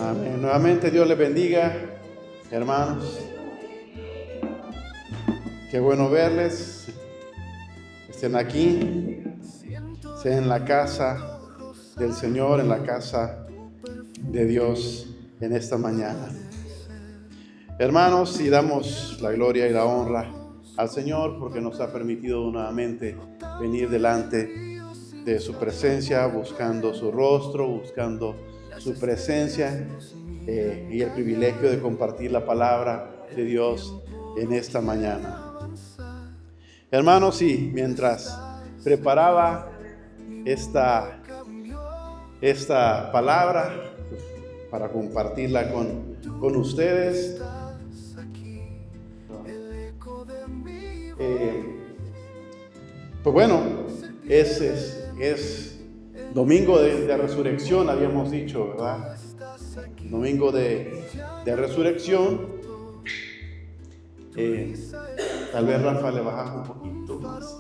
Amén. Nuevamente Dios les bendiga, hermanos. Qué bueno verles. Estén aquí, estén en la casa del Señor, en la casa de Dios en esta mañana. Hermanos, y damos la gloria y la honra al Señor porque nos ha permitido nuevamente venir delante de su presencia, buscando su rostro, buscando su presencia y el privilegio de compartir la palabra de Dios en esta mañana. Hermanos, y mientras preparaba esta palabra para compartirla con ustedes, pues bueno, es domingo de resurrección, habíamos dicho, ¿verdad? Domingo de resurrección. Tal vez Rafa le bajas un poquito más.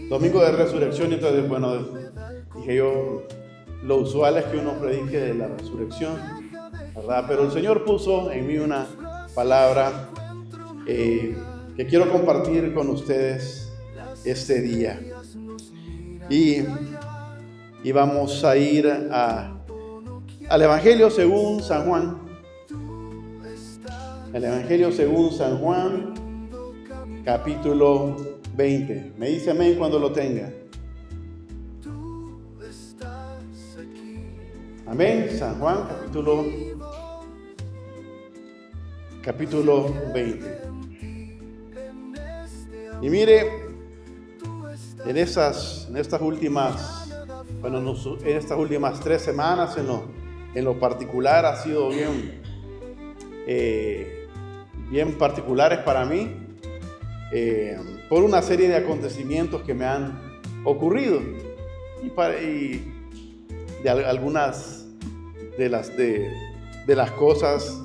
Domingo de resurrección, entonces, bueno, dije yo, lo usual es que uno predique de la resurrección, ¿verdad? Pero el Señor puso en mí una palabra que quiero compartir con ustedes este día. Y vamos a ir al Evangelio según San Juan. El Evangelio según San Juan, capítulo 20. Me dice amén cuando lo tenga. Amén. San Juan, capítulo 20. Y mire, en estas últimas 3 semanas en lo particular ha sido bien particulares para mí, por una serie de acontecimientos que me han ocurrido y de algunas de las cosas,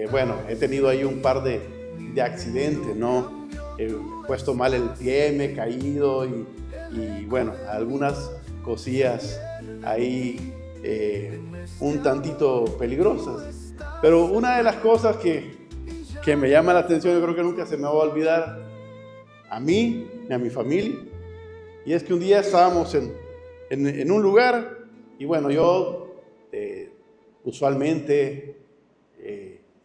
bueno, he tenido ahí un par de accidentes, ¿no? He puesto mal el pie, me he caído y bueno, algunas cosillas ahí un tantito peligrosas. Pero una de las cosas que me llama la atención, yo creo que nunca se me va a olvidar a mí ni a mi familia, y es que un día estábamos en un lugar y bueno, yo usualmente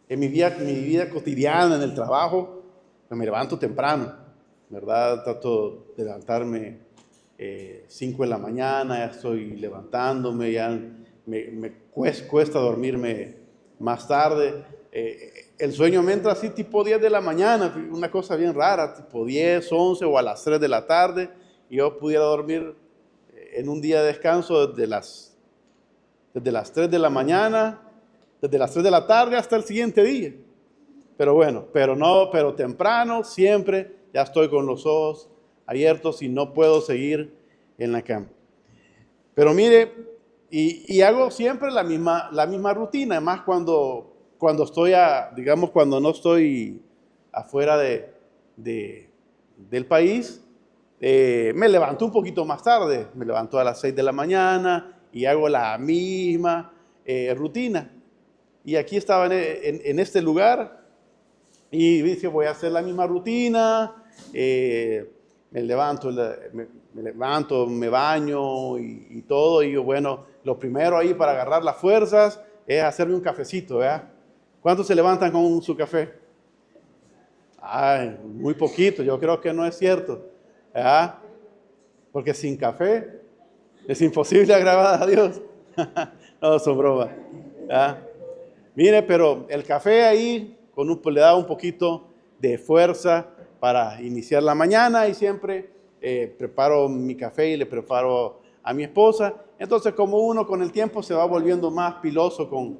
en mi vida cotidiana, en el trabajo, me levanto temprano, ¿verdad? Trato de levantarme 5 de la mañana, ya estoy levantándome, ya me cuesta dormirme más tarde. El sueño me entra así tipo 10 de la mañana, una cosa bien rara, tipo 10, 11 o a las 3 de la tarde, y yo pudiera dormir en un día de descanso desde las 3 de la mañana, desde las 3 de la tarde hasta el siguiente día. Pero bueno, pero temprano, siempre ya estoy con los ojos abiertos y no puedo seguir en la cama. Pero mire, y hago siempre la misma rutina, además cuando estoy, cuando no estoy afuera del país, me levanto un poquito más tarde, me levanto a las 6 de la mañana y hago la misma rutina. Y aquí estaba en este lugar y dije, voy a hacer la misma rutina, me levanto, me baño y todo, y yo, bueno, lo primero ahí para agarrar las fuerzas es hacerme un cafecito, ¿verdad? ¿Cuántos se levantan con su café? Ay, muy poquito, yo creo que no es cierto, ¿verdad? Porque sin café es imposible agradar a Dios. No, son bromas, ¿verdad? Mire, pero el café ahí le da un poquito de fuerza para iniciar la mañana, y siempre preparo mi café y le preparo a mi esposa. Entonces, como uno con el tiempo se va volviendo más piloso con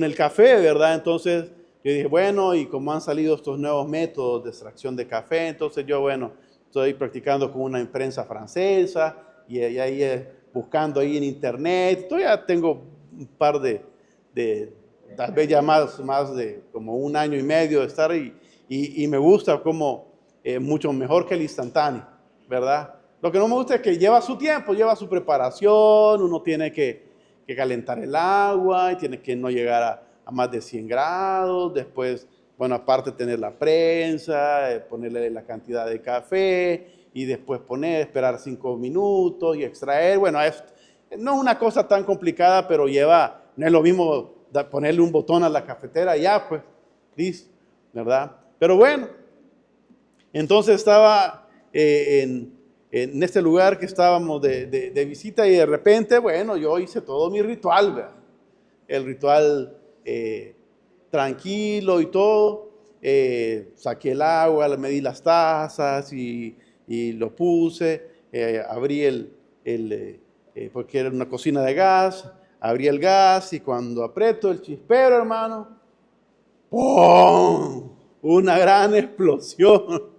el café, ¿verdad? Entonces yo dije, bueno, y como han salido estos nuevos métodos de extracción de café, entonces yo, bueno, estoy practicando con una prensa francesa y ahí buscando ahí en internet. Todavía tengo un par tal vez ya más de como 1 año y medio de estar y me gusta como mucho mejor que el instantáneo, ¿verdad? Lo que no me gusta es que lleva su tiempo, lleva su preparación, uno tiene que que calentar el agua y tienes que no llegar a más de 100 grados. Después, bueno, aparte tener la prensa, ponerle la cantidad de café y después esperar 5 minutos y extraer. Bueno, no es una cosa tan complicada, pero no es lo mismo ponerle un botón a la cafetera y ya, pues, listo, ¿verdad? Pero bueno, entonces estaba en este lugar que estábamos de visita y de repente, bueno, yo hice todo mi ritual, ¿verdad? El ritual tranquilo y todo. Saqué el agua, le medí las tazas y lo puse. Abrí porque era una cocina de gas, abrí el gas y cuando aprieto el chispero, hermano, ¡pum! Una gran explosión.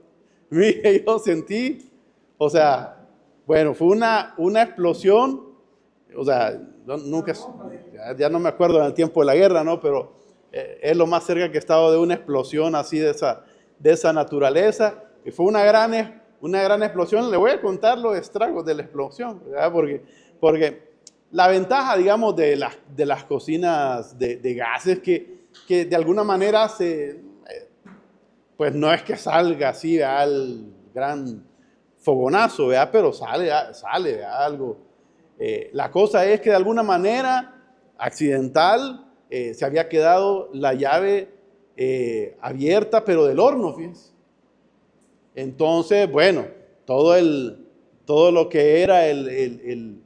Mire, yo sentí, o sea, bueno, fue una explosión, o sea, nunca, ya no me acuerdo en el tiempo de la guerra, ¿no? Pero es lo más cerca que he estado de una explosión así de esa naturaleza. Y fue una gran explosión. Le voy a contar los estragos de la explosión, ¿verdad? Porque la ventaja, digamos, de las cocinas de gas es que de alguna manera pues no es que salga así al gran fogonazo, ¿verdad? Pero sale ¿verdad? Algo. La cosa es que de alguna manera accidental se había quedado la llave abierta, pero del horno, fíjense. Entonces, bueno, todo lo que era el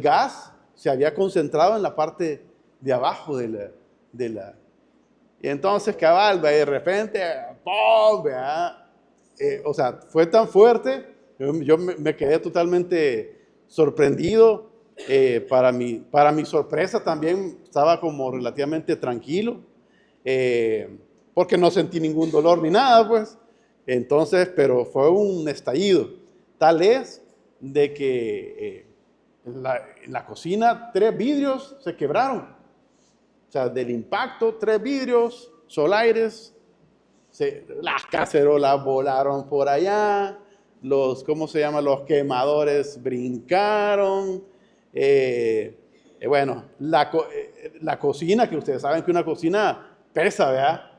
gas se había concentrado en la parte de abajo de la. Y entonces, cabal, de repente, ¡pum! O sea, fue tan fuerte, yo me quedé totalmente sorprendido. Para mi sorpresa también estaba como relativamente tranquilo, porque no sentí ningún dolor ni nada, pues. Entonces, pero fue un estallido. Tal es de que en la cocina 3 vidrios se quebraron. O sea, del impacto, 3 vidrios, solaires, las cacerolas volaron por allá, ¿cómo se llama? Los quemadores brincaron. Bueno, la cocina, que ustedes saben que una cocina pesa, ¿verdad?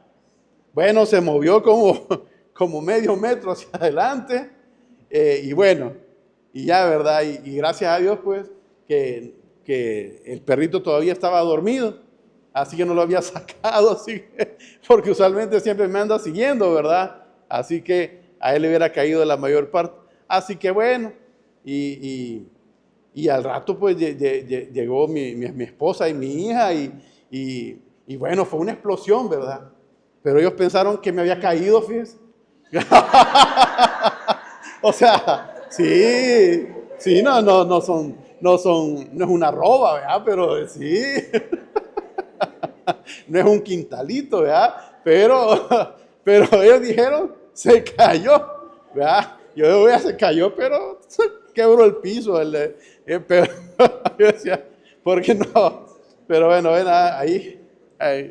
Bueno, se movió como medio metro hacia adelante. Y bueno, y ya, ¿verdad? Y gracias a Dios, pues, que el perrito todavía estaba dormido. Así que no lo había sacado, porque usualmente siempre me anda siguiendo, ¿verdad? Así que a él le hubiera caído la mayor parte. Así que bueno, y al rato pues llegó mi esposa y mi hija y bueno, fue una explosión, ¿verdad? Pero ellos pensaron que me había caído, fíjense. O sea, sí, no es una roba, ¿verdad? Pero sí. No es un quintalito, ¿verdad? Pero ellos dijeron, se cayó, ¿verdad? Yo se cayó, pero se quebró el piso. Pero yo decía, ¿por qué no? Pero bueno, ven,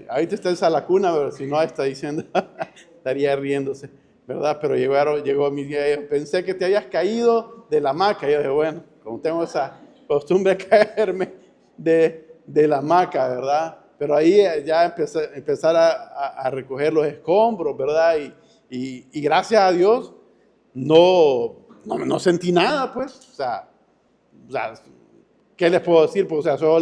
ahorita está esa lacuna, pero si no está diciendo, estaría riéndose, ¿verdad? Pero llegó mi día, yo pensé que te habías caído de la hamaca. Yo dije, bueno, como tengo esa costumbre de caerme de la hamaca, ¿verdad? Pero ahí ya empezar a recoger los escombros, ¿verdad? Y gracias a Dios no sentí nada, pues. O sea, ¿qué les puedo decir? Pues, o sea, solo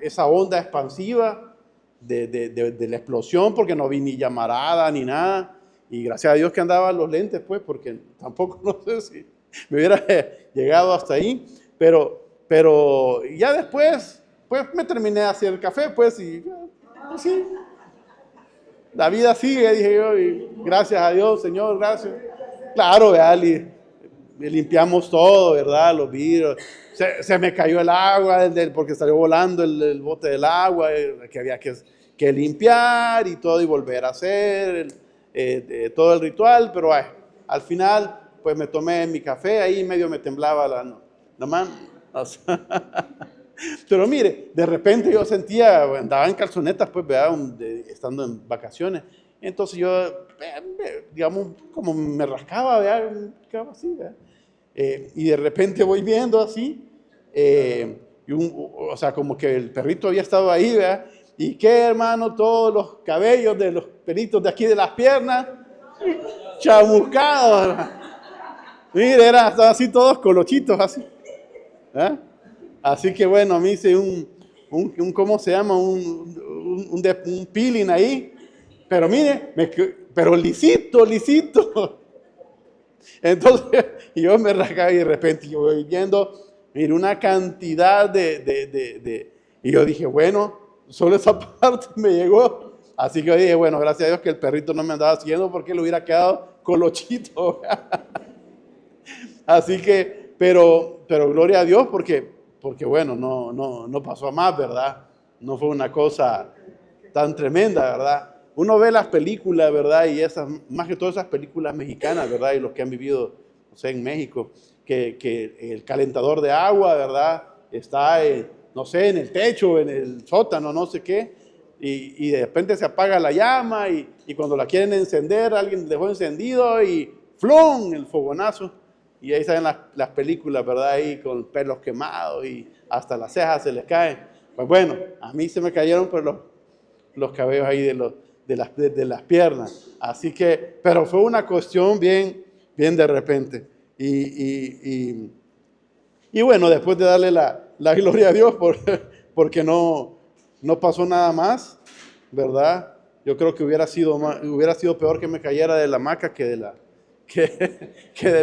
esa onda expansiva de la explosión, porque no vi ni llamarada ni nada. Y gracias a Dios que andaban los lentes, pues, porque tampoco no sé si me hubiera llegado hasta ahí. Pero ya después, pues me terminé de hacer el café, pues, y pues, sí. La vida sigue, dije yo, y gracias a Dios, Señor, gracias. Claro, ¿verdad? Limpiamos todo, ¿verdad? Los vidrios. Se me cayó el agua porque salió volando el bote del agua, que había que limpiar y todo y volver a hacer todo el ritual, pero al final, pues me tomé mi café, ahí medio me temblaba la mano. O sea, pero mire, de repente yo sentía, andaba en calzonetas, pues, ¿verdad? Estando en vacaciones. Entonces yo, digamos, como me rascaba, ¿verdad? Me quedaba así, ¿verdad? Y de repente voy viendo así, o sea, como que el perrito había estado ahí, ¿verdad? ¿Y qué, hermano? Todos los cabellos de los pelitos de aquí de las piernas, chamuscados, hermano. Mire, estaban así todos colochitos, así. ¿Eh? Así que bueno, me hice ¿cómo se llama? Un peeling ahí. Pero mire, pero lisito. Entonces, yo me rascaba y de repente yo voy viendo, mire, una cantidad y yo dije, bueno, solo esa parte me llegó. Así que yo dije, bueno, gracias a Dios que el perrito no me andaba siguiendo porque le hubiera quedado colochito. Así que, pero gloria a Dios porque bueno, no pasó a más, ¿verdad? No fue una cosa tan tremenda, ¿verdad? Uno ve las películas, ¿verdad? Y más que todas esas películas mexicanas, ¿verdad? Y los que han vivido, no sé, en México, que el calentador de agua, ¿verdad? Está, no sé, en el techo, en el sótano, no sé qué, y de repente se apaga la llama y cuando la quieren encender, alguien dejó encendido y ¡flum! El fogonazo. Y ahí salen las películas, ¿verdad? Ahí con pelos quemados y hasta las cejas se les caen. Pues bueno, a mí se me cayeron por los cabellos ahí de las piernas. Así que, pero fue una cuestión bien de repente. Y bueno, después de darle la gloria a Dios porque no pasó nada más, ¿verdad? Yo creo que hubiera sido peor que me cayera de la hamaca que de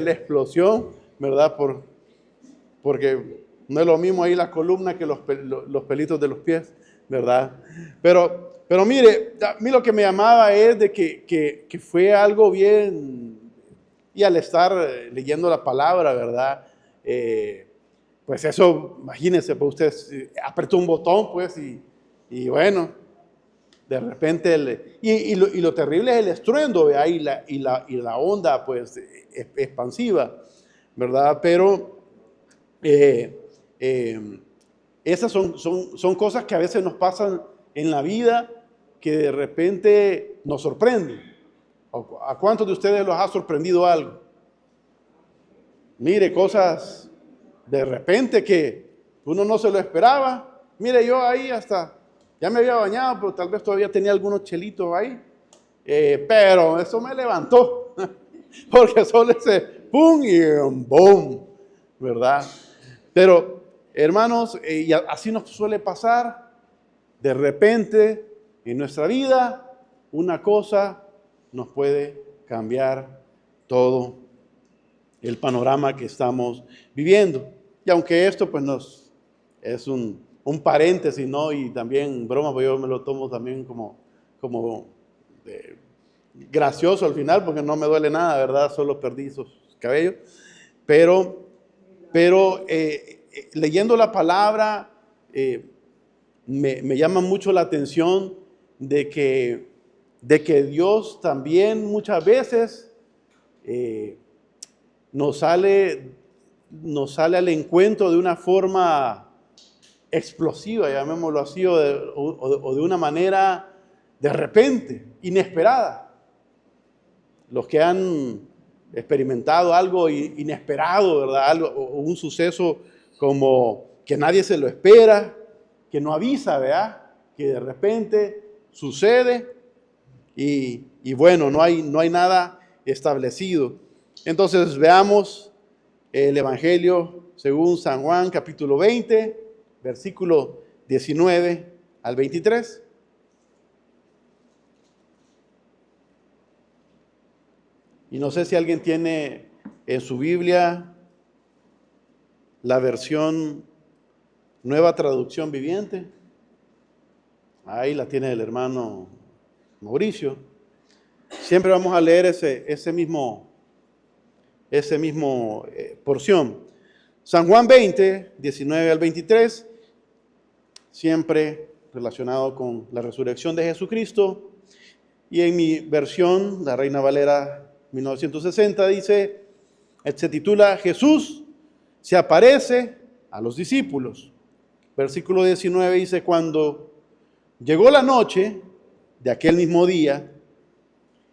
la explosión, ¿verdad? Porque no es lo mismo ahí la columna que los pelitos de los pies, ¿verdad? Pero mire, a mí lo que me llamaba es de que fue algo bien, y al estar leyendo la palabra, ¿verdad? Pues eso, imagínense, pues usted apretó un botón, pues, y bueno, de repente, y lo terrible es el estruendo, ¿verdad? Y la onda, pues, expansiva, ¿verdad? Pero esas son cosas que a veces nos pasan en la vida que de repente nos sorprenden. ¿A cuántos de ustedes los ha sorprendido algo? Mire, cosas de repente que uno no se lo esperaba. Mire, yo ahí ya me había bañado, pero tal vez todavía tenía algunos chelitos ahí. Pero eso me levantó, porque solo ese pum y boom, ¿verdad? Pero, hermanos, y así nos suele pasar. De repente, en nuestra vida, una cosa nos puede cambiar todo el panorama que estamos viviendo. Y aunque esto pues es un paréntesis, ¿no? Y también broma, pues yo me lo tomo también como gracioso al final, porque no me duele nada, ¿verdad? Solo perdí esos cabellos. Pero leyendo la palabra, me llama mucho la atención de que Dios también muchas veces nos sale al encuentro de una forma explosiva, llamémoslo así, o de una manera de repente, inesperada. Los que han experimentado algo inesperado, ¿verdad? O un suceso como que nadie se lo espera, que no avisa, ¿verdad? Que de repente sucede y bueno, no hay nada establecido. Entonces veamos el Evangelio según San Juan, capítulo 20, versículo 19 al 23. Y no sé si alguien tiene en su Biblia la versión Nueva Traducción Viviente. Ahí la tiene el hermano Mauricio. Siempre vamos a leer ese mismo porción. San Juan 20, 19 al 23, siempre relacionado con la resurrección de Jesucristo. Y en mi versión, la Reina Valera 1960, se titula Jesús se aparece a los discípulos. Versículo 19 dice, cuando llegó la noche de aquel mismo día,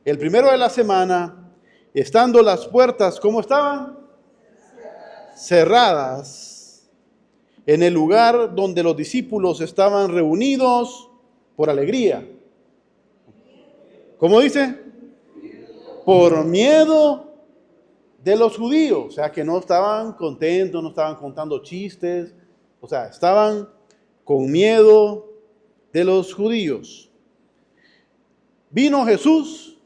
el primero de la semana, estando las puertas, ¿cómo estaban? Cerradas. en el lugar donde los discípulos estaban reunidos por alegría. ¿Cómo dice? Por miedo de los judíos. O sea, que no estaban contentos, no estaban contando chistes. O sea, estaban con miedo de los judíos. Vino Jesús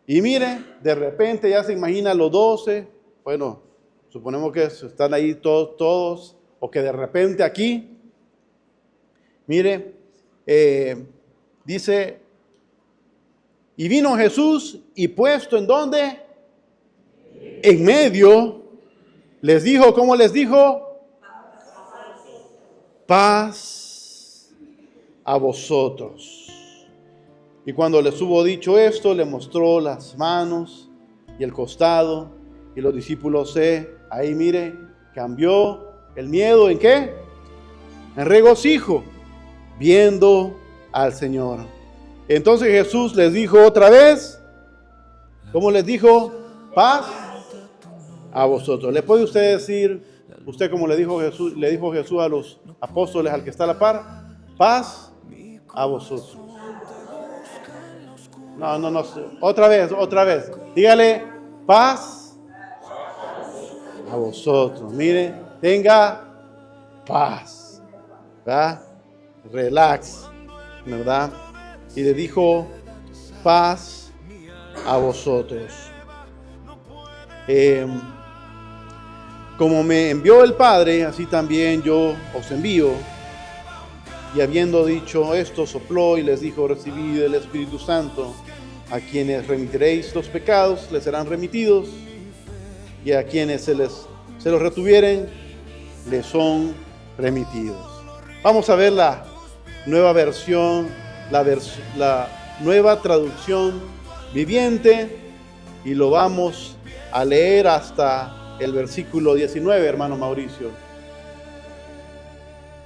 y mire, de repente ya se imagina los 12. Bueno, suponemos que están ahí todos, o que de repente aquí, mire, dice, y vino Jesús y puesto ¿en dónde? En medio, les dijo, ¿cómo les dijo? Paz a vosotros. Y cuando les hubo dicho esto, le mostró las manos y el costado, y los discípulos ahí mire, cambió el miedo ¿en qué? En regocijo, viendo al Señor. Entonces Jesús les dijo otra vez, ¿cómo les dijo? Paz a vosotros. ¿Le puede usted decir, usted como le dijo Jesús a los apóstoles al que está a la par? Paz a vosotros. No, otra vez. Dígale, paz a vosotros. Mire, tenga paz, ¿verdad? Relax, ¿verdad? Y le dijo, paz a vosotros. Como me envió el Padre, así también yo os envío. Y habiendo dicho esto, sopló y les dijo, recibid el Espíritu Santo. A quienes remitiréis los pecados, les serán remitidos. Y a quienes se los retuvieren, les son remitidos. Vamos a ver la nueva versión, la nueva traducción viviente. Y lo vamos a leer hasta el versículo 19, hermano Mauricio.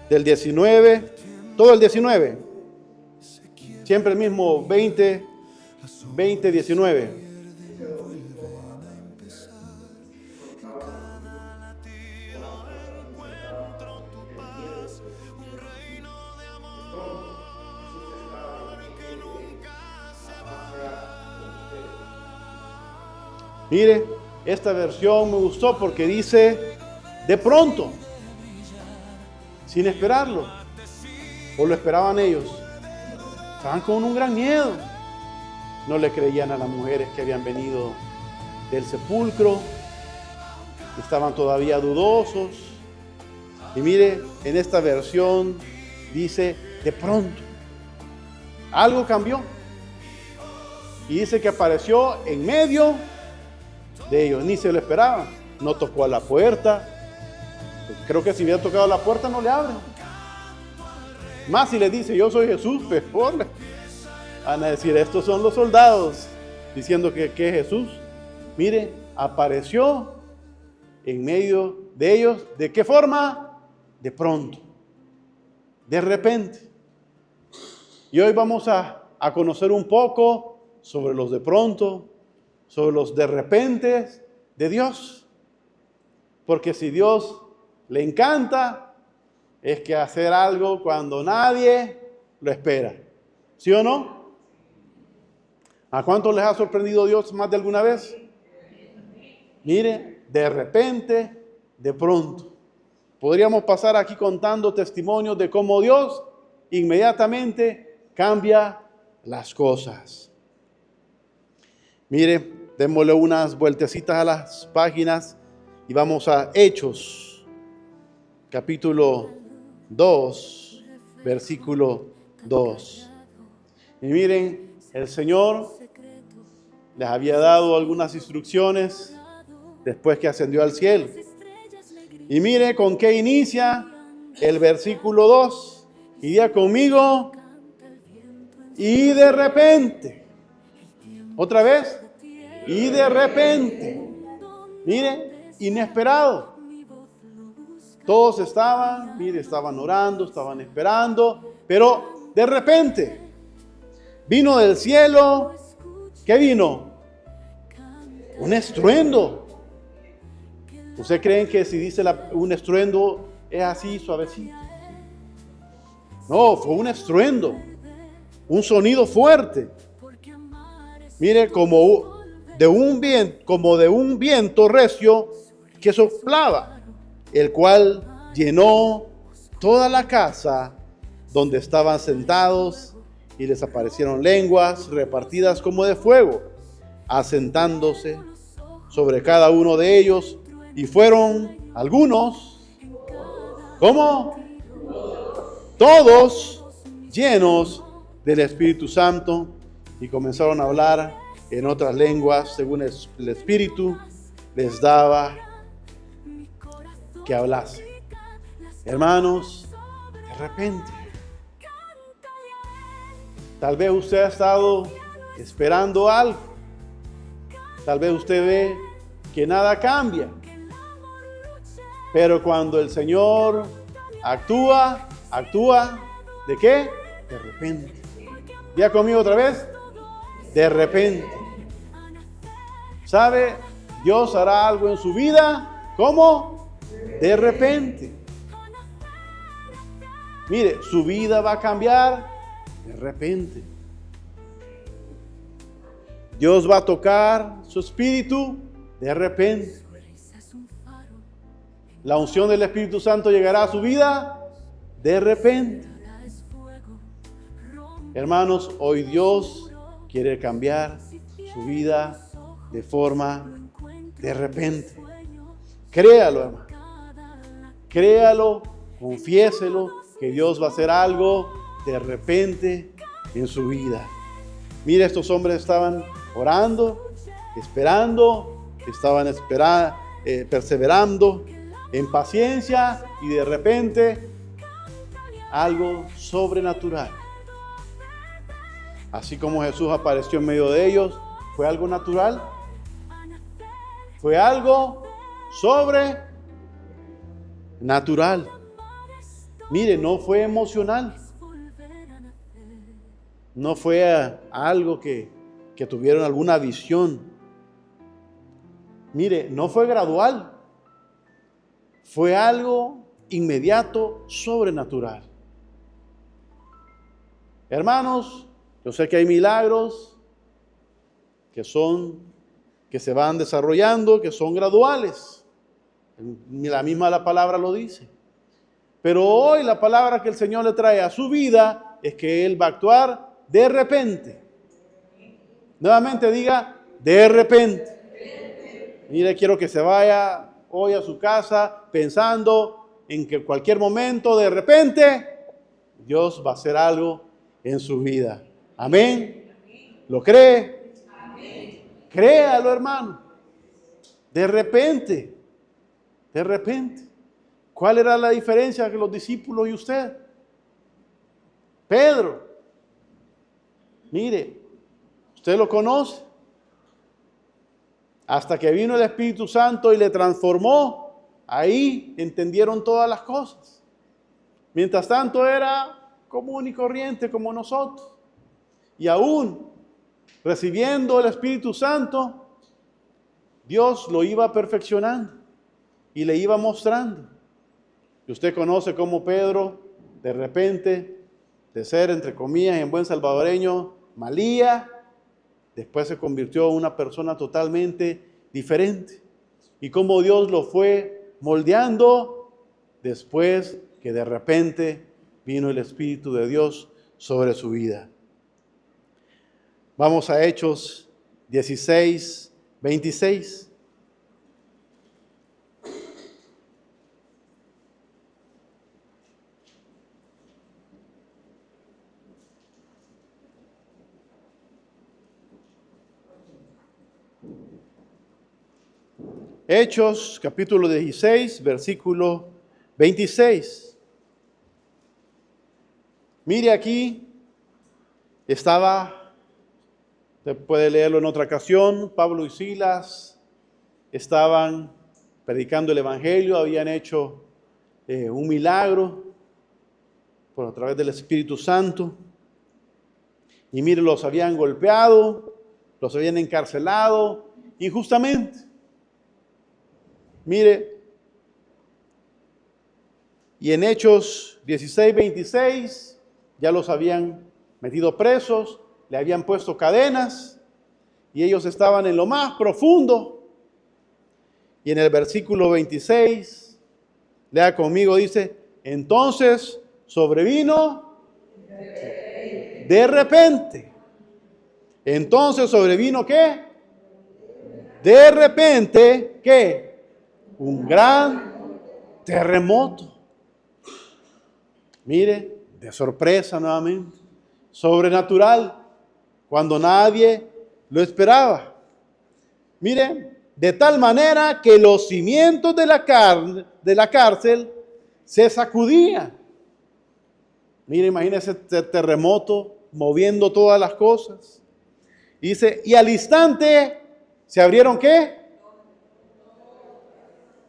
Del 19, todo el 19. Siempre el mismo 20, 19. Mire, esta versión me gustó porque dice de pronto, sin esperarlo, o lo esperaban ellos. Estaban con un gran miedo. No le creían a las mujeres que habían venido del sepulcro. Estaban todavía dudosos. Y mire, en esta versión dice de pronto. Algo cambió. Y dice que apareció en medio de ellos. Ni se lo esperaban. No tocó a la puerta. Creo que si hubiera tocado la puerta no le abren. Más si le dice yo soy Jesús, peor. Van a decir, estos son los soldados diciendo que es Jesús. Mire, apareció en medio de ellos. ¿De qué forma? De pronto. De repente. Y hoy vamos a conocer un poco sobre los de pronto, sobre los de repente de Dios. Porque si Dios le encanta, es que hacer algo cuando nadie lo espera. ¿Sí o no? ¿A cuántos les ha sorprendido Dios más de alguna vez? Mire, de repente, de pronto. Podríamos pasar aquí contando testimonios de cómo Dios inmediatamente cambia las cosas. Mire, démosle unas vueltecitas a las páginas y vamos a Hechos, capítulo 2, versículo 2. Y miren, el Señor les había dado algunas instrucciones después que ascendió al cielo. Y mire con qué inicia el versículo 2. Y diga conmigo, y de repente. Otra vez, y de repente. Mire, inesperado. Todos estaban orando, estaban esperando, pero de repente vino del cielo. ¿Qué vino? Un estruendo. ¿Usted cree que si dice un estruendo es así suavecito. No, fue un estruendo, un sonido fuerte. Mire, como de un viento recio que soplaba, el cual llenó toda la casa donde estaban sentados, y les aparecieron lenguas repartidas como de fuego, asentándose sobre cada uno de ellos, y fueron algunos, ¿cómo? Todos llenos del Espíritu Santo, y comenzaron a hablar en otras lenguas según el Espíritu les daba que hablase. Hermanos, de repente, tal vez usted ha estado esperando algo. Tal vez usted ve que nada cambia. Pero cuando el Señor actúa, ¿de qué? De repente. ¿Ya conmigo otra vez? De repente. ¿Sabe? Dios hará algo en su vida. ¿Cómo? De repente. Mire, su vida va a cambiar de repente. Dios va a tocar su espíritu de repente. La unción del Espíritu Santo llegará a su vida de repente. Hermanos, hoy Dios quiere cambiar su vida de forma de repente. Créalo, hermano. Créalo, confiéselo, que Dios va a hacer algo de repente en su vida. Mire, estos hombres estaban orando, esperando, estaban perseverando en paciencia, y de repente algo sobrenatural. Así como Jesús apareció en medio de ellos, ¿fue algo natural? Fue algo sobrenatural. Mire, no fue emocional. No fue algo que tuvieron alguna visión. Mire, no fue gradual. Fue algo inmediato, sobrenatural. Hermanos, yo sé que hay milagros que se van desarrollando, que son graduales. La misma palabra lo dice. Pero hoy la palabra que el Señor le trae a su vida es que Él va a actuar de repente. Nuevamente diga, de repente. Mire, quiero que se vaya hoy a su casa pensando en que en cualquier momento, de repente, Dios va a hacer algo en su vida. Amén. ¿Lo cree? Créalo, hermano. De repente. De repente. ¿Cuál era la diferencia entre los discípulos y usted? Pedro. Mire, usted lo conoce. Hasta que vino el Espíritu Santo y le transformó, ahí entendieron todas las cosas. Mientras tanto era común y corriente como nosotros. Y aún recibiendo el Espíritu Santo, Dios lo iba perfeccionando y le iba mostrando. Y usted conoce cómo Pedro, de repente, de ser, entre comillas, en buen salvadoreño, malía, después se convirtió en una persona totalmente diferente. Y cómo Dios lo fue moldeando después que de repente vino el Espíritu de Dios sobre su vida. Vamos a Hechos 16, 26. Hechos, capítulo 16, versículo 26. Mire aquí, usted puede leerlo en otra ocasión, Pablo y Silas estaban predicando el Evangelio, habían hecho un milagro a través del Espíritu Santo. Y mire, los habían golpeado, los habían encarcelado injustamente. Mire, Y en Hechos 16, 26, ya los habían metido presos, le habían puesto cadenas y ellos estaban en lo más profundo. Y en el versículo 26, lea conmigo, dice, entonces sobrevino de repente. Entonces sobrevino ¿qué? De repente, ¿qué? Un gran terremoto. Mire, de sorpresa nuevamente, sobrenatural, cuando nadie lo esperaba. Mire, de tal manera que los cimientos de la cárcel se sacudían. Mire, imagínese este terremoto moviendo todas las cosas. Dice, y al instante se abrieron ¿qué?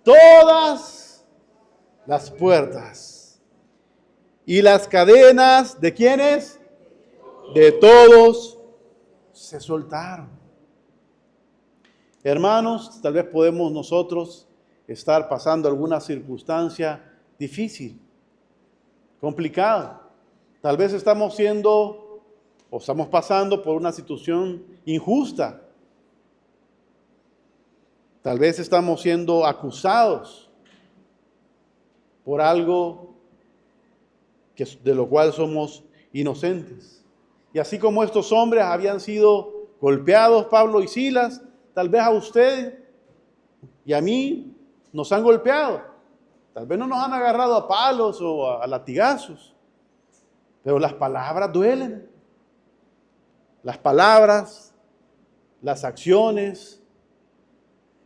Todas las puertas. Y las cadenas, ¿de quiénes? De todos se soltaron. Hermanos, tal vez podemos nosotros estar pasando alguna circunstancia difícil, complicada. Tal vez estamos siendo o estamos pasando por una situación injusta. Tal vez estamos siendo acusados por algo de lo cual somos inocentes. Y así como estos hombres habían sido golpeados, Pablo y Silas, tal vez a usted y a mí nos han golpeado. Tal vez no nos han agarrado a palos o a latigazos, pero las palabras duelen. Las palabras, las acciones.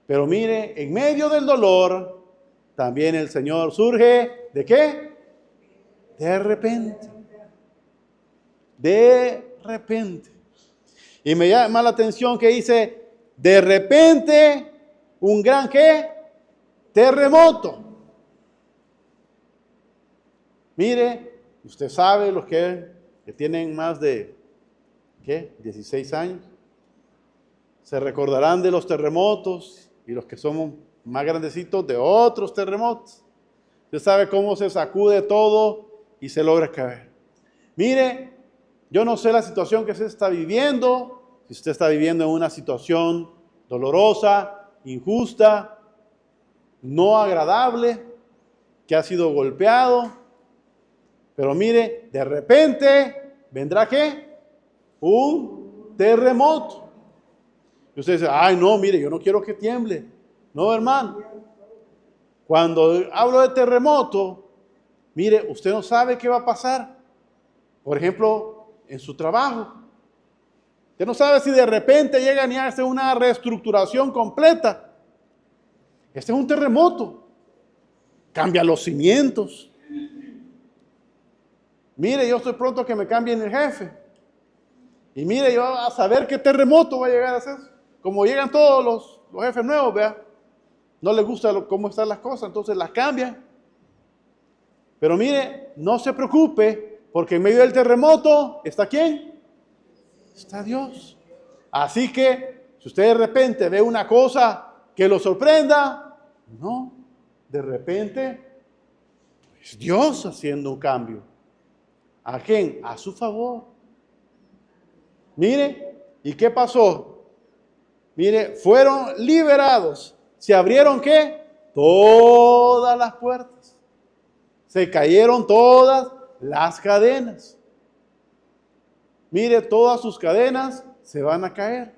Pero mire, en medio del dolor, también el Señor surge, ¿de qué? De repente. De repente. Y me llama la atención que dice, de repente, un gran ¿qué? Terremoto. Mire, usted sabe, los que tienen más de, ¿qué? 16 años, se recordarán de los terremotos y los que somos más grandecitos de otros terremotos. Usted sabe cómo se sacude todo y se logra caer. Mire, yo no sé la situación que se está viviendo, si usted está viviendo en una situación dolorosa, injusta, no agradable, que ha sido golpeado, pero mire, de repente vendrá ¿qué? Un terremoto. Y usted dice, ay no, mire, yo no quiero que tiemble. No, hermano. Cuando hablo de terremoto, mire, usted no sabe qué va a pasar. Por ejemplo, en su trabajo. Usted no sabe si de repente llegan y hacen una reestructuración completa. Este es un terremoto. Cambia los cimientos. Mire, yo estoy pronto a que me cambien el jefe. Y mire, yo a saber qué terremoto va a llegar a ser. Como llegan todos los jefes nuevos, vea. No les gusta cómo están las cosas, entonces las cambian. Pero mire, no se preocupe, porque en medio del terremoto, ¿está quién? Está Dios. Así que, si usted de repente ve una cosa que lo sorprenda, no, de repente es Dios haciendo un cambio. ¿A quién? A su favor. Mire, ¿y qué pasó? Mire, fueron liberados. ¿Se abrieron qué? Todas las puertas. Se cayeron todas las cadenas. Mire, todas sus cadenas se van a caer.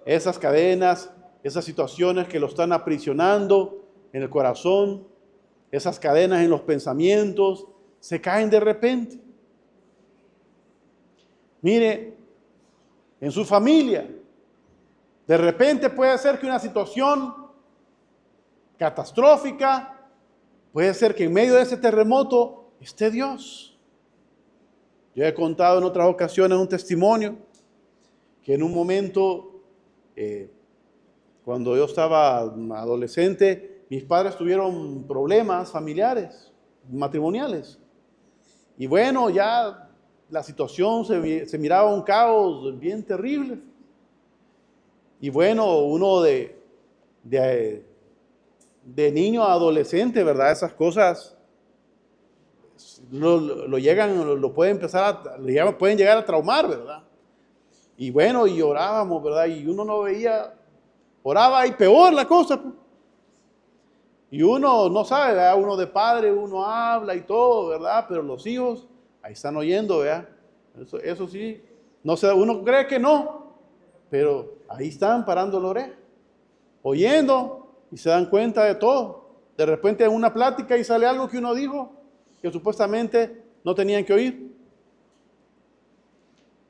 Esas cadenas, esas situaciones que lo están aprisionando en el corazón, esas cadenas en los pensamientos, se caen de repente. Mire, en su familia, de repente puede ser que una situación catastrófica, puede ser que en medio de ese terremoto esté Dios. Yo he contado en otras ocasiones un testimonio que en un momento, cuando yo estaba adolescente, mis padres tuvieron problemas familiares, matrimoniales. Y bueno, ya la situación se miraba un caos bien terrible. Y bueno, uno de de niño a adolescente, ¿verdad? Esas cosas lo pueden pueden llegar a traumar, ¿verdad? Y bueno, y orábamos, ¿verdad? Y uno no veía, oraba y peor la cosa, pues. Y uno no sabe, ¿verdad? Uno de padre, uno habla y todo, ¿verdad? Pero los hijos, ahí están oyendo, ¿verdad? Eso sí, no sé, uno cree que no, pero ahí están parando la oreja, oyendo y se dan cuenta de todo. De repente en una plática y sale algo que uno dijo que supuestamente no tenían que oír.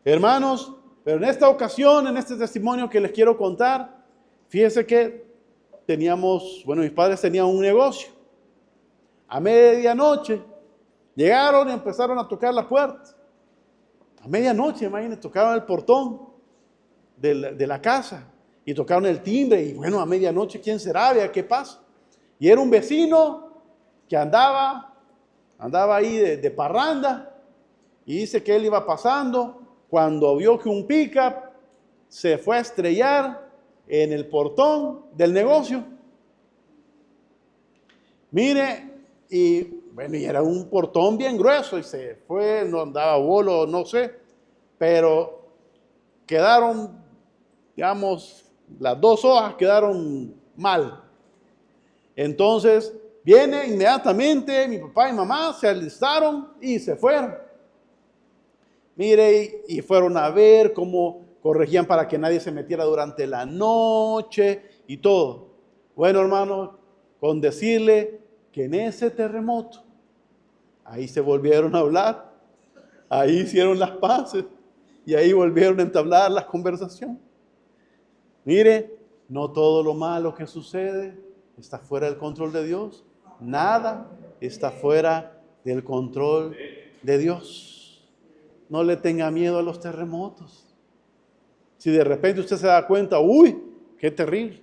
Hermanos, pero en esta ocasión, en este testimonio que les quiero contar, fíjense que mis padres tenían un negocio. A medianoche llegaron y empezaron a tocar la puerta. A medianoche, imagínense, tocaron el portón de la casa y tocaron el timbre. Y bueno, a medianoche, ¿quién será? Vea qué pasa. Y era un vecino que andaba ahí de parranda, y dice que él iba pasando cuando vio que un pickup se fue a estrellar en el portón del negocio. Mire, y bueno, y era un portón bien grueso y se fue, no andaba bolo, no sé, pero quedaron, digamos, las dos hojas quedaron mal. Entonces, viene inmediatamente, mi papá y mamá se alistaron y se fueron. Mire, y fueron a ver cómo corregían para que nadie se metiera durante la noche y todo. Bueno, hermano, con decirle que en ese terremoto, ahí se volvieron a hablar, ahí hicieron las paces y ahí volvieron a entablar la conversación. Mire, no todo lo malo que sucede está fuera del control de Dios. Nada está fuera del control de Dios. No le tenga miedo a los terremotos. Si de repente usted se da cuenta, uy, qué terrible.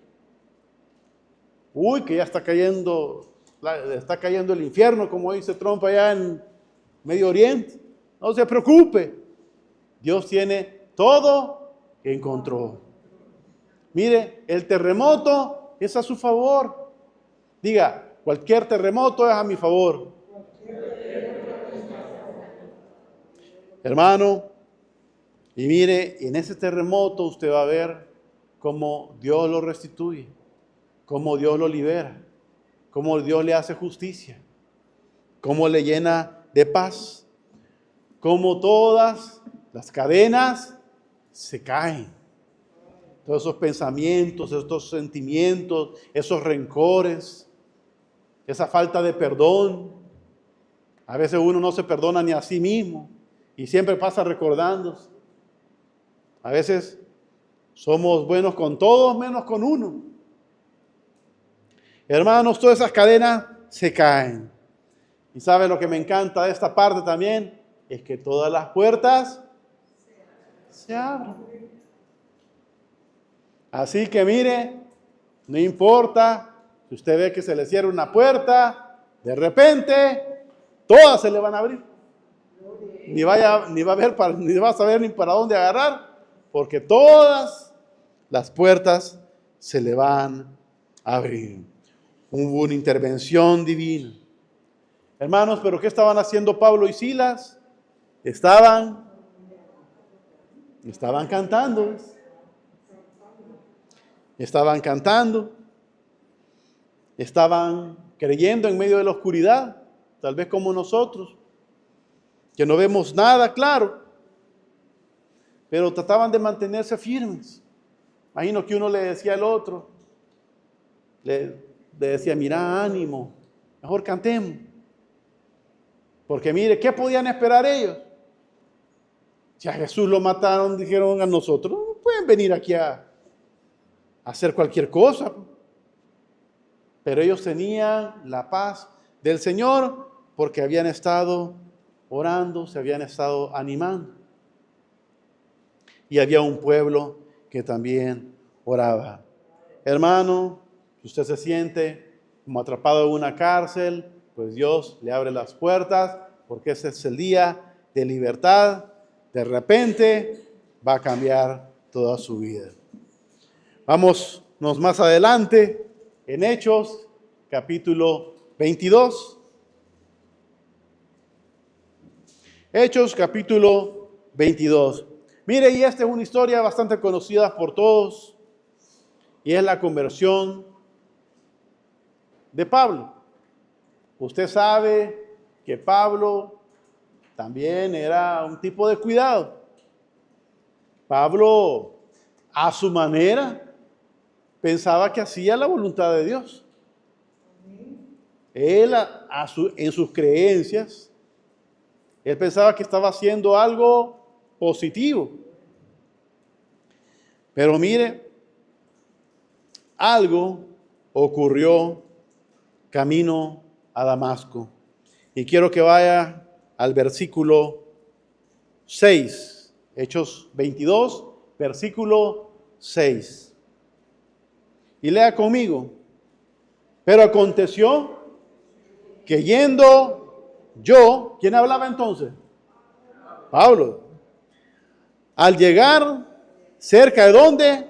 Uy, que ya está cayendo el infierno, como dice Trump allá en Medio Oriente. No se preocupe. Dios tiene todo en control. Mire, el terremoto es a su favor. Diga, cualquier terremoto es a mi favor. Hermano, y mire, en ese terremoto usted va a ver cómo Dios lo restituye, cómo Dios lo libera, cómo Dios le hace justicia, cómo le llena de paz, cómo todas las cadenas se caen. Todos esos pensamientos, estos sentimientos, esos rencores, esa falta de perdón. A veces uno no se perdona ni a sí mismo y siempre pasa recordándose. A veces somos buenos con todos menos con uno. Hermanos, todas esas cadenas se caen. Y ¿sabe lo que me encanta de esta parte también? Es que todas las puertas se abren. Así que mire, no importa si usted ve que se le cierra una puerta, de repente todas se le van a abrir. Ni va a saber ni para dónde agarrar, porque todas las puertas se le van a abrir. Hubo una intervención divina. Hermanos, ¿pero qué estaban haciendo Pablo y Silas? Estaban cantando. Estaban cantando. Estaban creyendo en medio de la oscuridad, tal vez como nosotros, que no vemos nada claro, pero trataban de mantenerse firmes. Imagino que uno le decía al otro, le decía, mira, ánimo, mejor cantemos. Porque mire, ¿qué podían esperar ellos? Si a Jesús lo mataron, dijeron a nosotros, no pueden venir aquí a hacer cualquier cosa. Pero ellos tenían la paz del Señor porque habían estado orando, se habían estado animando. Y había un pueblo que también oraba. Hermano, si usted se siente como atrapado en una cárcel, pues Dios le abre las puertas porque ese es el día de libertad. De repente va a cambiar toda su vida. Vámonos más adelante en Hechos, capítulo 22. Hechos, capítulo 22. Mire, y esta es una historia bastante conocida por todos, y es la conversión de Pablo. Usted sabe que Pablo también era un tipo de cuidado. Pablo, a su manera, pensaba que hacía la voluntad de Dios. Él, en sus creencias, él pensaba que estaba haciendo algo positivo. Pero mire, algo ocurrió camino a Damasco. Y quiero que vaya al versículo 6, Hechos 22, versículo 6. Y lea conmigo. Pero aconteció que yendo yo, ¿quién hablaba entonces? Pablo. Al llegar cerca de ¿dónde?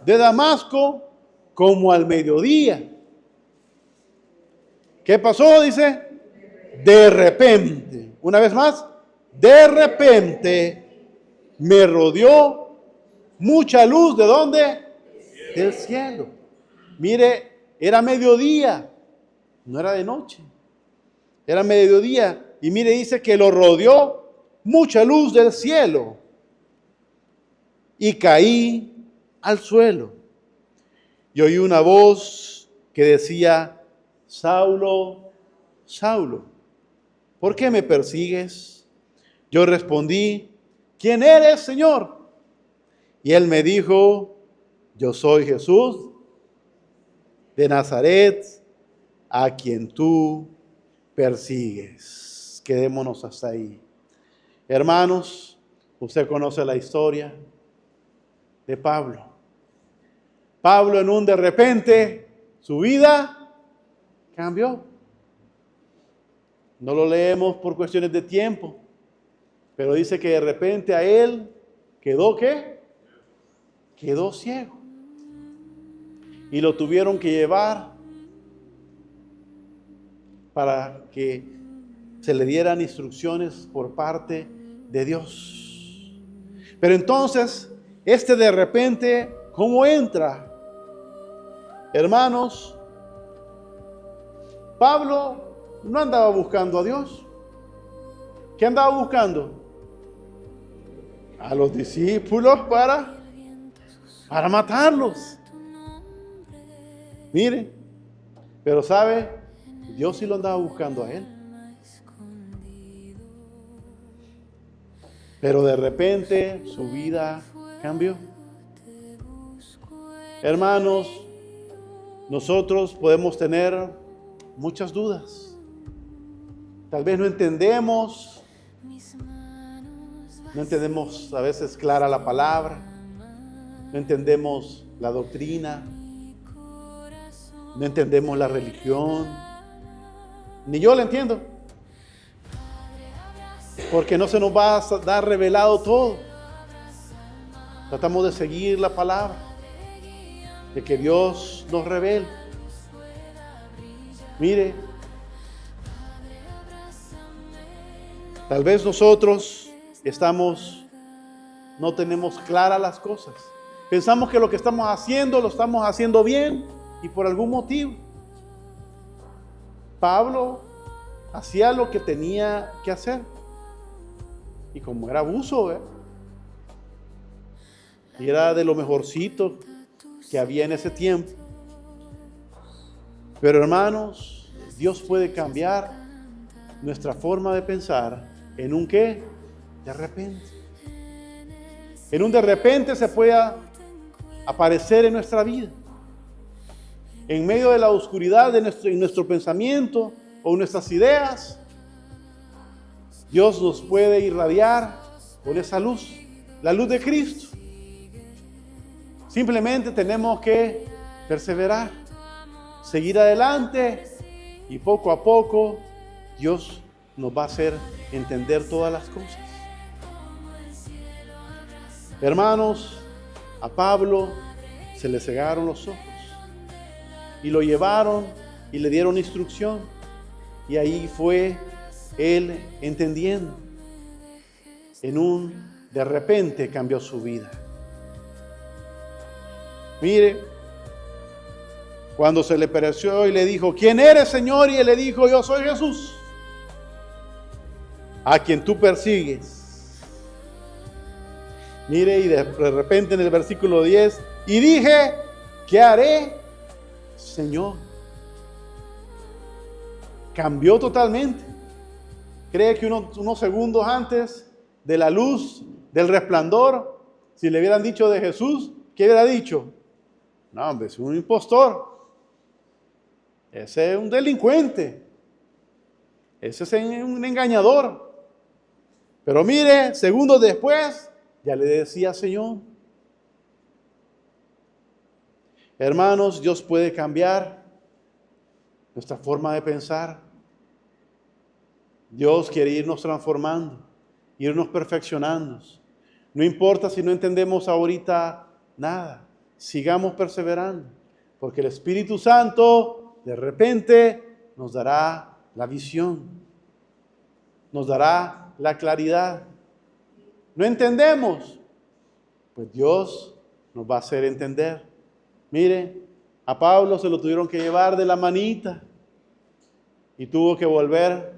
De Damasco, como al mediodía. ¿Qué pasó? Dice, de repente, una vez más, de repente me rodeó mucha luz. ¿De dónde? Del cielo. Mire, era mediodía, no era de noche, era mediodía. Y mire, dice que lo rodeó mucha luz del cielo. Y caí al suelo. Y oí una voz que decía, Saulo, Saulo, ¿por qué me persigues? Yo respondí, ¿quién eres, Señor? Y él me dijo, yo soy Jesús de Nazaret, a quien tú persigues. Quedémonos hasta ahí. Hermanos, usted conoce la historia de Pablo. Pablo en un de repente, su vida cambió. No lo leemos por cuestiones de tiempo, pero dice que de repente a él quedó ¿qué? Quedó ciego. Y lo tuvieron que llevar para que se le dieran instrucciones por parte de Dios. Pero entonces, de repente, ¿cómo entra? Hermanos, Pablo no andaba buscando a Dios. ¿Qué andaba buscando? A los discípulos para matarlos. Mire, pero ¿sabe? Dios sí lo andaba buscando a él. Pero de repente su vida cambió. Hermanos, nosotros podemos tener muchas dudas. Tal vez no entendemos a veces clara la palabra, no entendemos la doctrina, no entendemos la religión, ni yo la entiendo, porque no se nos va a dar revelado todo. Tratamos de seguir la palabra, de que Dios nos revele. Mire, tal vez nosotros no tenemos claras las cosas. Pensamos que lo que estamos haciendo bien y por algún motivo. Pablo hacía lo que tenía que hacer. Y como era abuso, y era de lo mejorcito que había en ese tiempo. Pero hermanos, Dios puede cambiar nuestra forma de pensar en un ¿qué? De repente. En un de repente se puede aparecer en nuestra vida. En medio de la oscuridad de nuestro pensamiento o nuestras ideas, Dios nos puede irradiar con esa luz, la luz de Cristo. Simplemente tenemos que perseverar, seguir adelante y poco a poco Dios nos va a hacer entender todas las cosas. Hermanos, a Pablo se le cegaron los ojos. y lo llevaron y le dieron instrucción. Y ahí fue él entendiendo. De repente cambió su vida. Mire, cuando se le apareció y le dijo, ¿quién eres, Señor? Y él le dijo, yo soy Jesús, a quien tú persigues. Mire, y de repente en el versículo 10, y dije, ¿qué haré, Señor? Cambió totalmente. ¿Cree que unos segundos antes de la luz, del resplandor, si le hubieran dicho de Jesús, ¿qué hubiera dicho? No, hombre, es un impostor. Ese es un delincuente. Ese es un engañador. Pero mire, segundos después, ya le decía Señor. Hermanos, Dios puede cambiar nuestra forma de pensar. Dios quiere irnos transformando, irnos perfeccionando. No importa si no entendemos ahorita nada, sigamos perseverando, porque el Espíritu Santo de repente nos dará la visión, nos dará la claridad. No entendemos, pues Dios nos va a hacer entender. Mire, a Pablo se lo tuvieron que llevar de la manita y tuvo que volver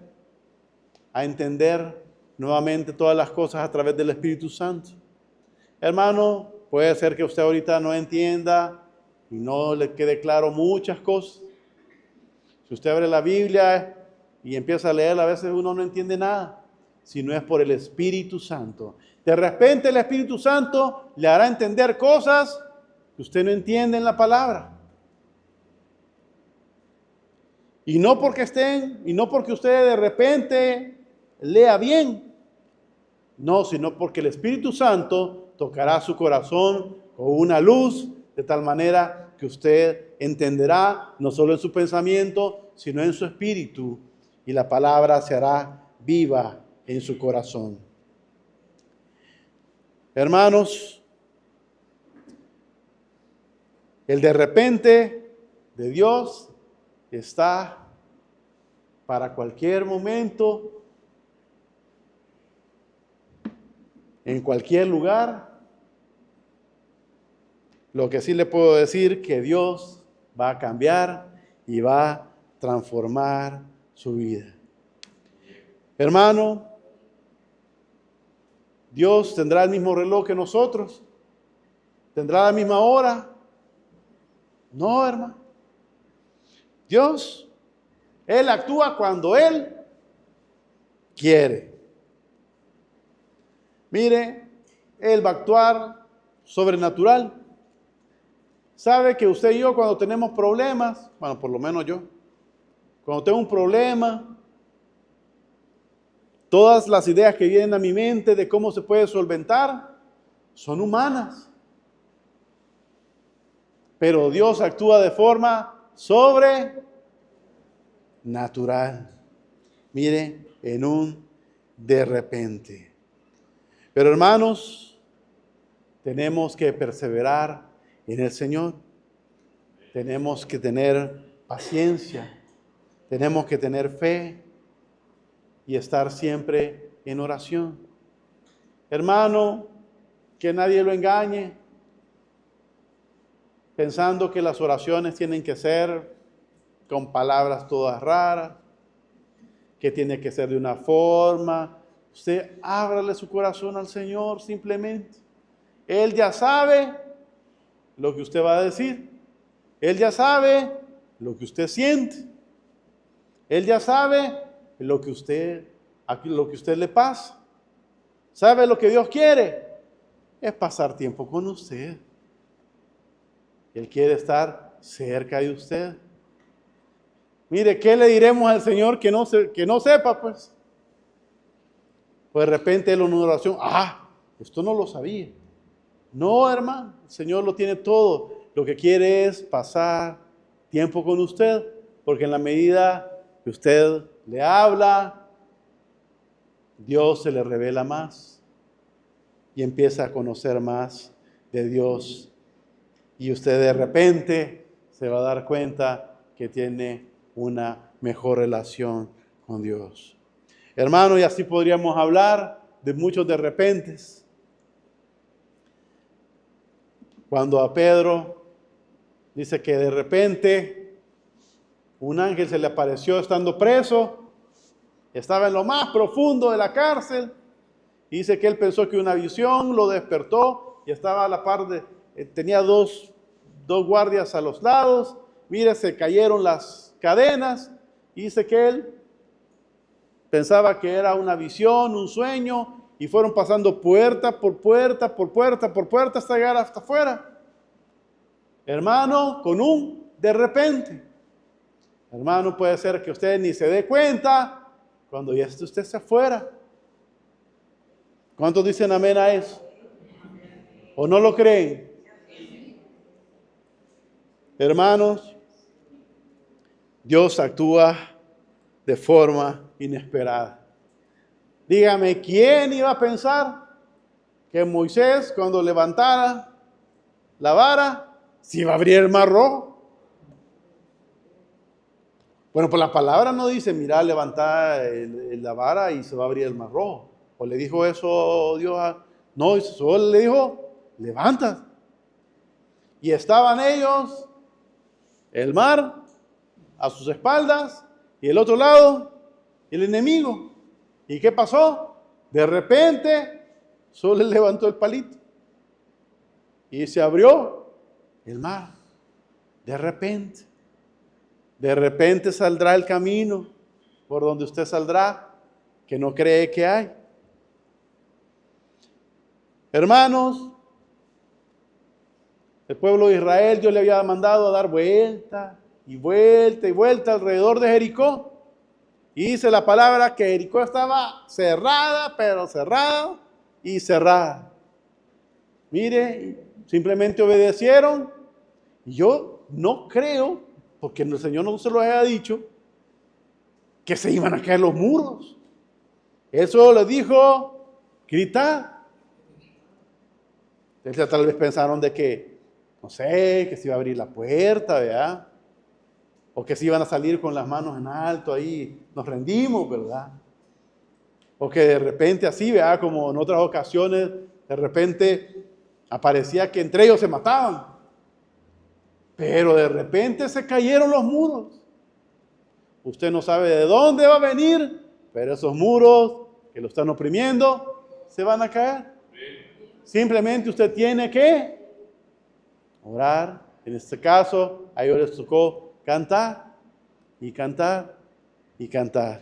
a entender nuevamente todas las cosas a través del Espíritu Santo. Hermano, puede ser que usted ahorita no entienda y no le quede claro muchas cosas. Si usted abre la Biblia y empieza a leer, a veces uno no entiende nada, si no es por el Espíritu Santo. De repente el Espíritu Santo le hará entender cosas que usted no entiende en la palabra. Y no porque usted de repente lea bien, no, sino porque el Espíritu Santo tocará su corazón con una luz de tal manera que usted entenderá no solo en su pensamiento, sino en su espíritu, y la palabra se hará viva en su corazón. Hermanos, el de repente de Dios está para cualquier momento, en cualquier lugar. Lo que sí le puedo decir que Dios va a cambiar y va a transformar su vida. Hermano, Dios tendrá el mismo reloj que nosotros, tendrá la misma hora. No, hermano. Dios, Él actúa cuando Él quiere. Mire, Él va a actuar sobrenatural. Sabe que usted y yo cuando tenemos problemas, bueno, por lo menos yo, cuando tengo un problema, todas las ideas que vienen a mi mente de cómo se puede solventar son humanas. Pero Dios actúa de forma sobrenatural. Mire, en un de repente. Pero hermanos, tenemos que perseverar en el Señor. Tenemos que tener paciencia. Tenemos que tener fe y estar siempre en oración. Hermano, que nadie lo engañe, pensando que las oraciones tienen que ser con palabras todas raras, que tiene que ser de una forma. Usted ábrale su corazón al Señor simplemente. Él ya sabe lo que usted va a decir. Él ya sabe lo que usted siente. Él ya sabe lo que usted le pasa. ¿Sabe lo que Dios quiere? Es pasar tiempo con usted. Él quiere estar cerca de usted. Mire, ¿qué le diremos al Señor que no sepa, pues? Pues de repente Él en una oración, esto no lo sabía. No, hermano, el Señor lo tiene todo. Lo que quiere es pasar tiempo con usted, porque en la medida que usted le habla, Dios se le revela más y empieza a conocer más de Dios. Y usted de repente se va a dar cuenta que tiene una mejor relación con Dios. Hermano, y así podríamos hablar de muchos de repentes. Cuando a Pedro dice que de repente un ángel se le apareció estando preso, estaba en lo más profundo de la cárcel, y dice que él pensó que una visión lo despertó y estaba a la par de, tenía dos guardias a los lados, mire, se cayeron las cadenas, y dice que él pensaba que era una visión, un sueño, y fueron pasando puerta por puerta, por puerta, por puerta, hasta llegar hasta afuera. Hermano, con un de repente. Hermano, puede ser que usted ni se dé cuenta cuando ya esté usted afuera. ¿Cuántos dicen amén a eso? ¿O no lo creen? Hermanos, Dios actúa de forma inesperada. Dígame, ¿quién iba a pensar que Moisés, cuando levantara la vara, se iba a abrir el mar rojo? Bueno, pues la palabra no dice, mira, levanta la vara y se va a abrir el mar rojo. ¿O le dijo eso Dios? No, solo le dijo, levanta. Y estaban ellos, el mar a sus espaldas, y el otro lado, el enemigo. ¿Y qué pasó? De repente, solo le levantó el palito. Y se abrió el mar. De repente. De repente saldrá el camino por donde usted saldrá, que no cree que hay. Hermanos, el pueblo de Israel, Dios le había mandado a dar vuelta y vuelta y vuelta alrededor de Jericó. Y dice la palabra que Jericó estaba cerrada, pero cerrada y cerrada. Mire, simplemente obedecieron. Y yo no creo, porque el Señor no se lo había dicho, que se iban a caer los muros. Eso le dijo, grita. Entonces tal vez pensaron de que, no sé, que se iba a abrir la puerta, ¿verdad? O que se iban a salir con las manos en alto ahí, nos rendimos, ¿verdad? O que de repente así, ¿verdad? Como en otras ocasiones, de repente aparecía que entre ellos se mataban. Pero de repente se cayeron los muros. Usted no sabe de dónde va a venir, pero esos muros que lo están oprimiendo se van a caer. Simplemente usted tiene que orar. En este caso, a ellos les tocó cantar y cantar y cantar.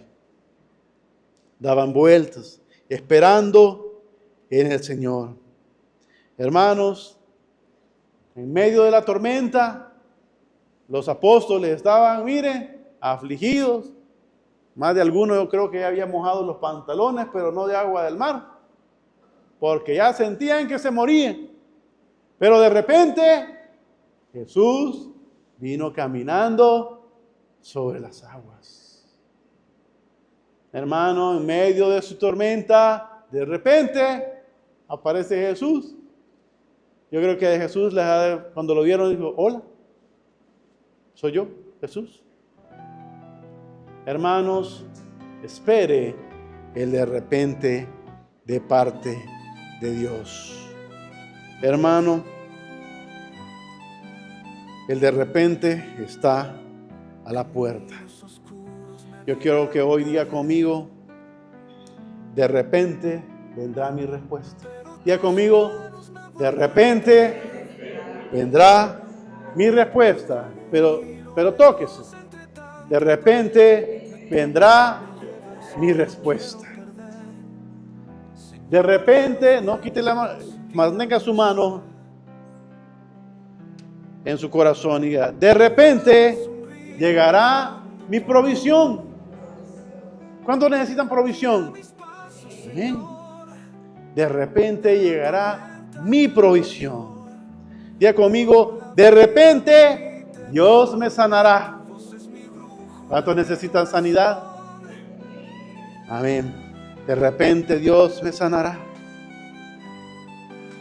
Daban vueltas, esperando en el Señor. Hermanos, en medio de la tormenta, los apóstoles estaban, mire, afligidos. Más de algunos yo creo que ya habían mojado los pantalones, pero no de agua del mar, porque ya sentían que se morían. Pero de repente, Jesús vino caminando sobre las aguas. Hermano, en medio de su tormenta, de repente aparece Jesús. Yo creo que Jesús, cuando lo vieron, dijo, hola, soy yo, Jesús. Hermanos, espere el de repente de parte de Dios. Hermano, el de repente está a la puerta. Yo quiero que hoy diga conmigo, de repente vendrá mi respuesta. Diga conmigo, de repente vendrá mi respuesta. Pero tóquese. De repente vendrá mi respuesta. De repente, no quite la mano, mantenga su mano en su corazón y diga, de repente llegará mi provisión. ¿Cuántos necesitan provisión? Amén. De repente llegará mi provisión. Diga conmigo, de repente Dios me sanará. ¿Cuántos necesitan sanidad? Amén. De repente Dios me sanará.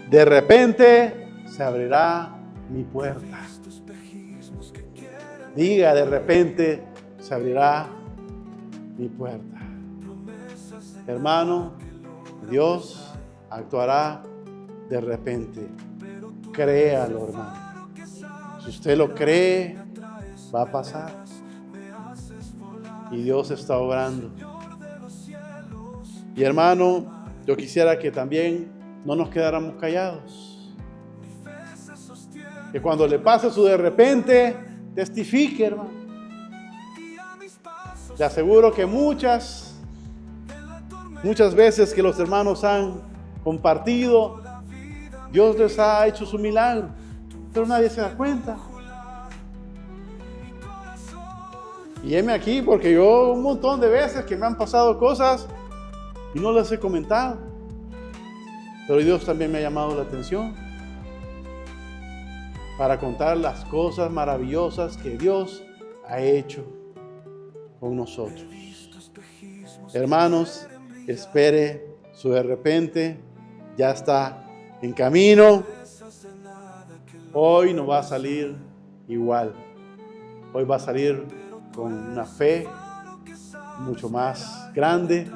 De repente se abrirá mi puerta. Diga, de repente se abrirá mi puerta. Hermano, Dios actuará de repente. Créalo, hermano. Si usted lo cree, va a pasar. Y Dios está obrando. Y hermano, yo quisiera que también no nos quedáramos callados. Que cuando le pase su de repente, testifique, hermano. Te aseguro que muchas veces que los hermanos han compartido, Dios les ha hecho su milagro, pero nadie se da cuenta. Y heme aquí porque yo un montón de veces que me han pasado cosas y no las he comentado. Pero Dios también me ha llamado la atención para contar las cosas maravillosas que Dios ha hecho con nosotros. Hermanos, espere su de repente, ya está en camino. Hoy no va a salir igual. Hoy va a salir con una fe mucho más grande,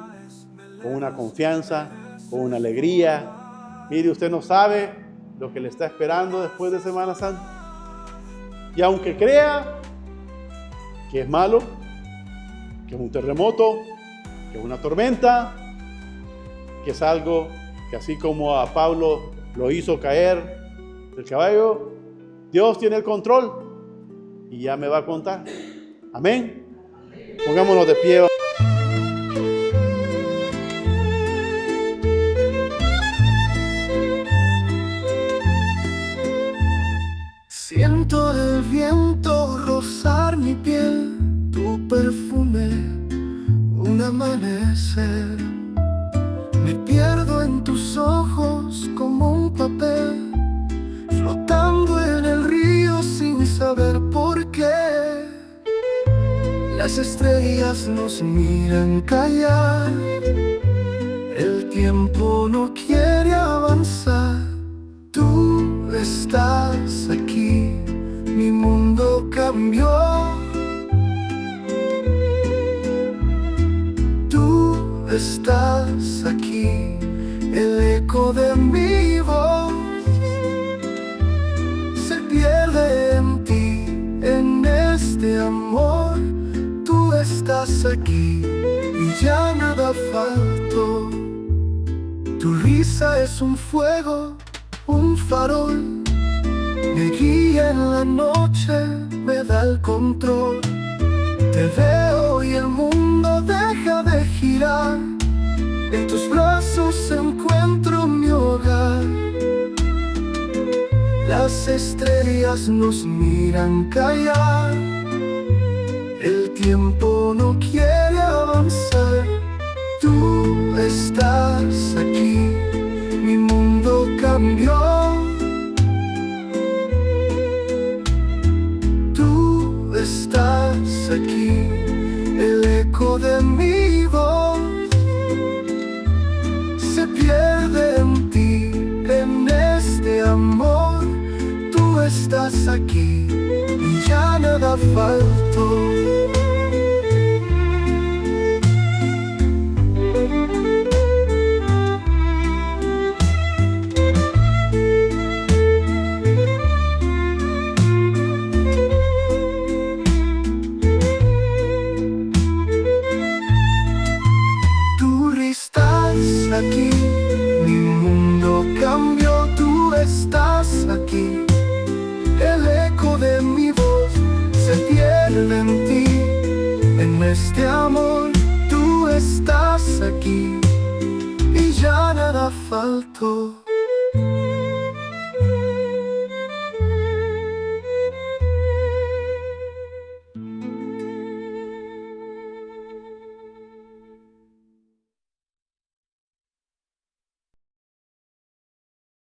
con una confianza, con una alegría. Mire, usted no sabe lo que le está esperando después de Semana Santa. Y aunque crea que es malo, que es un terremoto, que es una tormenta, que es algo que así como a Pablo lo hizo caer del caballo, Dios tiene el control y ya me va a contar. Amén. Pongámonos de pie. Siento el viento rozar mi piel, tu perfume, un amanecer. Me pierdo en tus ojos como un papel, flotando en el río sin saber por qué. Las estrellas nos miran callar, el tiempo no quiere avanzar. Tú estás aquí, mi mundo cambió. Tú estás aquí, el eco de mi voz se pierde en ti, en este amor. Tú estás aquí y ya nada faltó. Tu risa es un fuego, un farol, me guía en la noche, me da el control. Te veo y el mundo deja de girar, en tus brazos encuentro mi hogar. Las estrellas nos miran callar, el tiempo no quiere avanzar. Tú estás aquí, mi mundo cambió. Tú estás aquí, el eco de mi voz se pierde en ti, en este amor. Tú estás aquí y ya nada faltó. Aquí, mi mundo cambió, tú estás aquí. El eco de mi voz se pierde en ti, en este amor. Tú estás aquí y ya nada faltó.